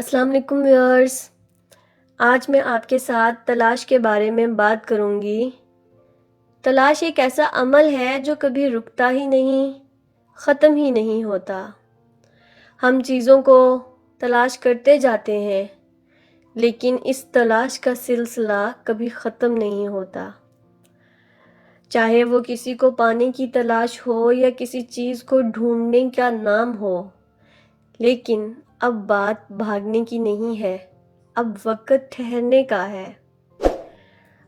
अस्सलाम वालेकुम व्यूअर्स। आज मैं आपके साथ तलाश के बारे में बात करूंगी। तलाश एक ऐसा अमल है जो कभी रुकता ही नहीं, ख़त्म ही नहीं होता। हम चीज़ों को तलाश करते जाते हैं, लेकिन इस तलाश का सिलसिला कभी ख़त्म नहीं होता। चाहे वो किसी को पाने की तलाश हो या किसी चीज़ को ढूंढने का नाम हो, लेकिन अब बात भागने की नहीं है, अब वक्त ठहरने का है।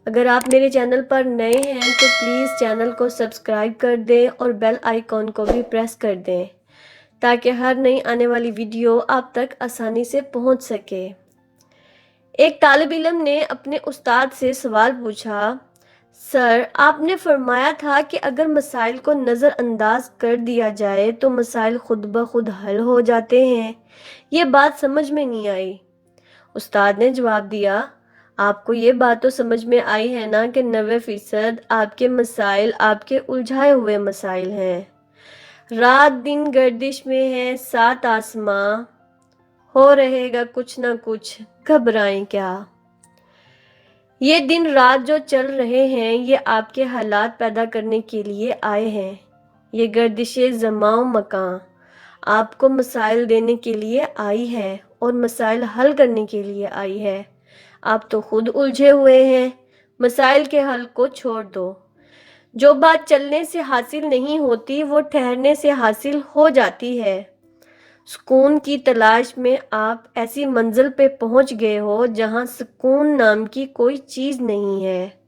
अगर आप मेरे चैनल पर नए हैं तो प्लीज़ चैनल को सब्सक्राइब कर दें और बेल आइकॉन को भी प्रेस कर दें, ताकि हर नई आने वाली वीडियो आप तक आसानी से पहुंच सके। एक तालिब इल्म ने अपने उस्ताद से सवाल पूछा, सर, आपने फरमाया था कि अगर मसाइल को नज़रअंदाज कर दिया जाए तो मसाइल खुद ब खुद हल हो जाते हैं। ये बात समझ में नहीं आई। उस्ताद ने जवाब दिया, आपको ये बात तो समझ में आई है ना कि 90% आपके मसाइल आपके उलझाए हुए मसाइल हैं। रात दिन गर्दिश में है, सात आसमां, हो रहेगा कुछ ना कुछ, घबराएं क्या। ये दिन रात जो चल रहे हैं ये आपके हालात पैदा करने के लिए आए हैं। ये गर्दिशे ज़माओ मकान आपको मसाइल देने के लिए आई है और मसाइल हल करने के लिए आई है। आप तो खुद उलझे हुए हैं। मसाइल के हल को छोड़ दो। जो बात चलने से हासिल नहीं होती वो ठहरने से हासिल हो जाती है। सुकून की तलाश में आप ऐसी मंजिल पे पहुंच गए हो जहां सुकून नाम की कोई चीज नहीं है।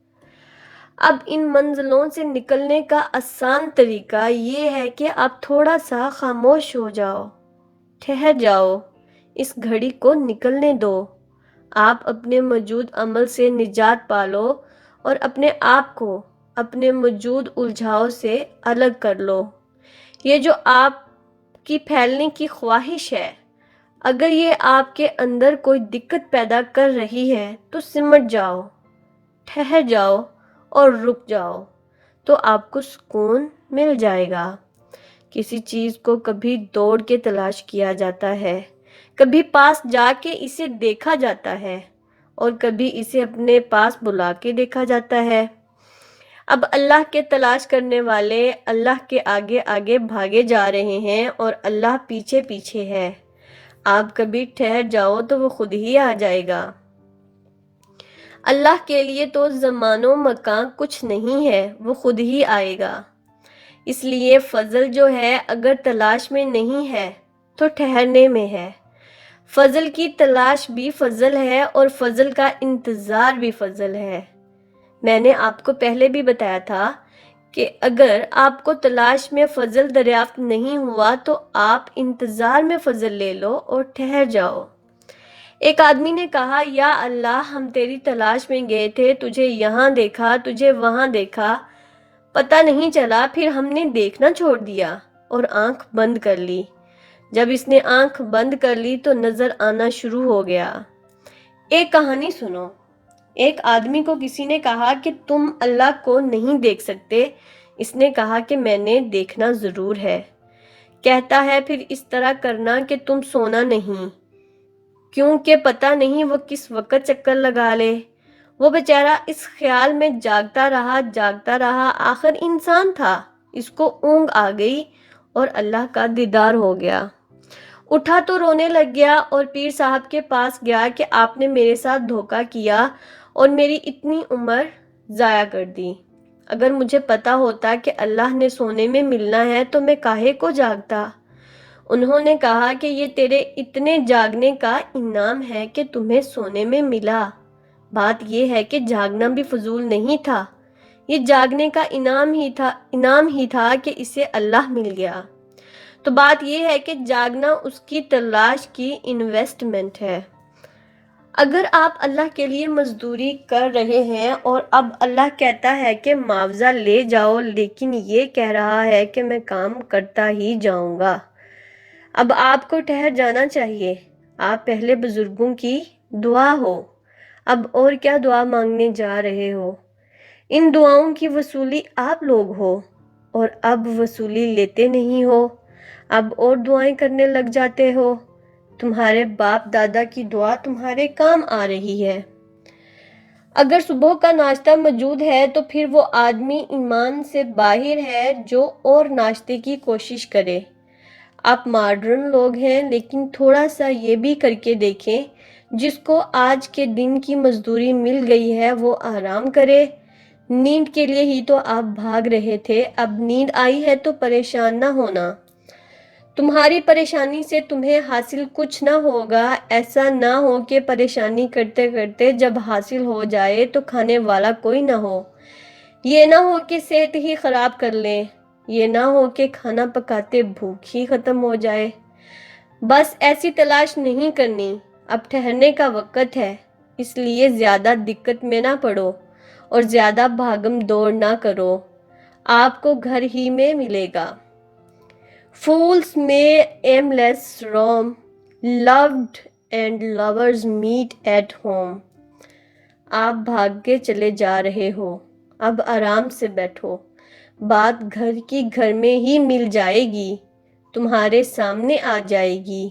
अब इन मंजिलों से निकलने का आसान तरीका ये है कि आप थोड़ा सा खामोश हो जाओ, ठहर जाओ, इस घड़ी को निकलने दो। आप अपने मौजूद अमल से निजात पालो और अपने आप को अपने मौजूद उलझाव से अलग कर लो। ये जो आपकी फैलने की ख्वाहिश है, अगर ये आपके अंदर कोई दिक्कत पैदा कर रही है तो सिमट जाओ, ठहर जाओ और रुक जाओ, तो आपको सुकून मिल जाएगा। किसी चीज़ को कभी दौड़ के तलाश किया जाता है, कभी पास जाके इसे देखा जाता है और कभी इसे अपने पास बुला के देखा जाता है। अब अल्लाह के तलाश करने वाले अल्लाह के आगे आगे भागे जा रहे हैं और अल्लाह पीछे पीछे है। आप कभी ठहर जाओ तो वो खुद ही आ जाएगा। अल्लाह के लिए तो ज़मानो मकान कुछ नहीं है, वो खुद ही आएगा। इसलिए फजल जो है अगर तलाश में नहीं है तो ठहरने में है। फजल की तलाश भी फजल है और फजल का इंतज़ार भी फजल है। मैंने आपको पहले भी बताया था कि अगर आपको तलाश में फजल दरियाफ्त नहीं हुआ तो आप इंतज़ार में फजल ले लो और ठहर जाओ। एक आदमी ने कहा, या अल्लाह, हम तेरी तलाश में गए थे, तुझे यहाँ देखा, तुझे वहाँ देखा, पता नहीं चला, फिर हमने देखना छोड़ दिया और आंख बंद कर ली। जब इसने आंख बंद कर ली तो नजर आना शुरू हो गया। एक कहानी सुनो। एक आदमी को किसी ने कहा कि तुम अल्लाह को नहीं देख सकते। इसने कहा कि मैंने देखना जरूर है। कहता है, फिर इस तरह करना कि तुम सोना नहीं, क्योंकि पता नहीं वो किस वक्त चक्कर लगा ले। वो बेचारा इस ख्याल में जागता रहा, आखिर इंसान था, इसको ऊंग आ गई और अल्लाह का दीदार हो गया। उठा तो रोने लग गया और पीर साहब के पास गया कि आपने मेरे साथ धोखा किया और मेरी इतनी उम्र ज़ाया कर दी। अगर मुझे पता होता कि अल्लाह ने सोने में मिलना है तो मैं काहे को जागता। उन्होंने कहा कि ये तेरे इतने जागने का इनाम है कि तुम्हें सोने में मिला। बात यह है कि जागना भी फजूल नहीं था, ये जागने का इनाम ही था कि इसे अल्लाह मिल गया। तो बात यह है कि जागना उसकी तलाश की इन्वेस्टमेंट है। अगर आप अल्लाह के लिए मजदूरी कर रहे हैं और अब अल्लाह कहता है कि मुआवजा ले जाओ, लेकिन ये कह रहा है कि मैं काम करता ही जाऊंगा, अब आपको ठहर जाना चाहिए। आप पहले बुजुर्गों की दुआ हो, अब और क्या दुआ मांगने जा रहे हो। इन दुआओं की वसूली आप लोग हो और अब वसूली लेते नहीं हो, अब और दुआएं करने लग जाते हो। تمہارے باپ دادا کی دعا تمہارے کام آ رہی ہے۔ اگر صبح کا ناشتہ موجود ہے تو پھر وہ آدمی ایمان سے باہر ہے جو اور ناشتے کی کوشش کرے۔ آپ ماڈرن لوگ ہیں، لیکن تھوڑا سا یہ بھی کر کے دیکھیں، جس کو آج کے دن کی مزدوری مل گئی ہے وہ آرام کرے۔ نیند کے لیے ہی تو آپ بھاگ رہے تھے، اب نیند آئی ہے تو پریشان نہ ہونا۔ تمہاری پریشانی سے تمہیں حاصل کچھ نہ ہوگا۔ ایسا نہ ہو کہ پریشانی کرتے کرتے جب حاصل ہو جائے تو کھانے والا کوئی نہ ہو۔ یہ نہ ہو کہ صحت ہی خراب کر لیں۔ یہ نہ ہو کہ کھانا پکاتے بھوک ہی ختم ہو جائے۔ بس ایسی تلاش نہیں کرنی، اب ٹھہرنے کا وقت ہے، اس لیے زیادہ دقت میں نہ پڑو اور زیادہ بھاگم دوڑ نہ کرو، آپ کو گھر ہی میں ملے گا۔ Fools may aimless roam, loved and lovers meet at home. آپ بھاگ کے چلے جا رہے ہو، اب آرام سے بیٹھو، بات گھر کی گھر میں ہی مل جائے گی، تمہارے سامنے آ جائے گی،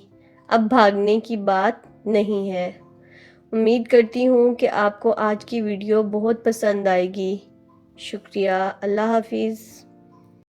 اب بھاگنے کی بات نہیں ہے۔ امید کرتی ہوں کہ آپ کو آج کی ویڈیو بہت پسند آئے گی۔ شکریہ، اللہ حافظ۔